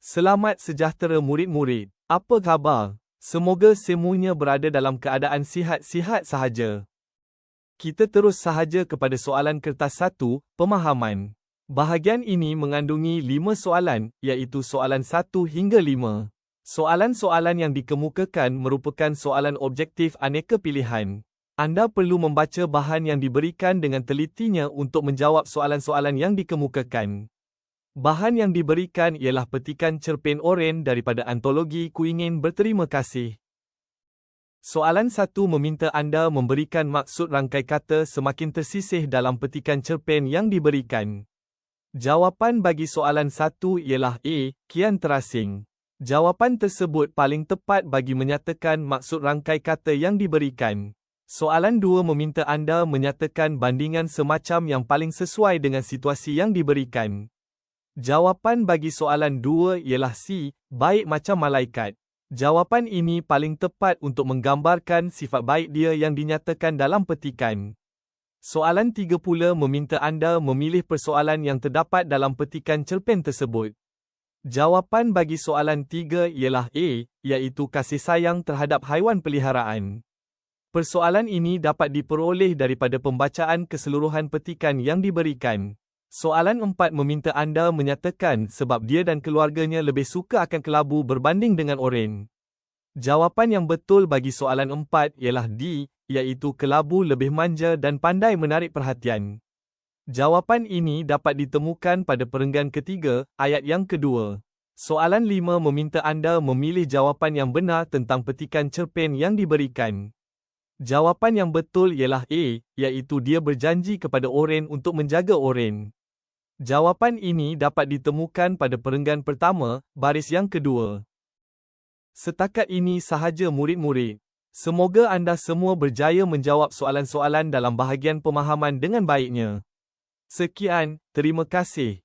Selamat sejahtera murid-murid. Apa khabar? Semoga semuanya berada dalam keadaan sihat-sihat sahaja. Kita terus sahaja kepada soalan kertas 1, pemahaman. Bahagian ini mengandungi 5 soalan, iaitu soalan 1 hingga 5. Soalan-soalan yang dikemukakan merupakan soalan objektif aneka pilihan. Anda perlu membaca bahan yang diberikan dengan telitinya untuk menjawab soalan-soalan yang dikemukakan. Bahan yang diberikan ialah petikan cerpen Oren daripada antologi Ku Ingin Berterima Kasih. Soalan 1 meminta anda memberikan maksud rangkai kata semakin tersisih dalam petikan cerpen yang diberikan. Jawapan bagi soalan 1 ialah A, kian terasing. Jawapan tersebut paling tepat bagi menyatakan maksud rangkai kata yang diberikan. Soalan 2 meminta anda menyatakan bandingan semacam yang paling sesuai dengan situasi yang diberikan. Jawapan bagi soalan 2 ialah C, baik macam malaikat. Jawapan ini paling tepat untuk menggambarkan sifat baik dia yang dinyatakan dalam petikan. Soalan 3 pula meminta anda memilih persoalan yang terdapat dalam petikan cerpen tersebut. Jawapan bagi soalan 3 ialah A, iaitu kasih sayang terhadap haiwan peliharaan. Persoalan ini dapat diperoleh daripada pembacaan keseluruhan petikan yang diberikan. Soalan 4 meminta anda menyatakan sebab dia dan keluarganya lebih suka akan kelabu berbanding dengan oren. Jawapan yang betul bagi soalan 4 ialah D, iaitu kelabu lebih manja dan pandai menarik perhatian. Jawapan ini dapat ditemukan pada perenggan ketiga, ayat yang kedua. Soalan 5 meminta anda memilih jawapan yang benar tentang petikan cerpen yang diberikan. Jawapan yang betul ialah A, iaitu dia berjanji kepada oren untuk menjaga oren. Jawapan ini dapat ditemukan pada perenggan pertama, baris yang kedua. Setakat ini sahaja murid-murid. Semoga anda semua berjaya menjawab soalan-soalan dalam bahagian pemahaman dengan baiknya. Sekian, terima kasih.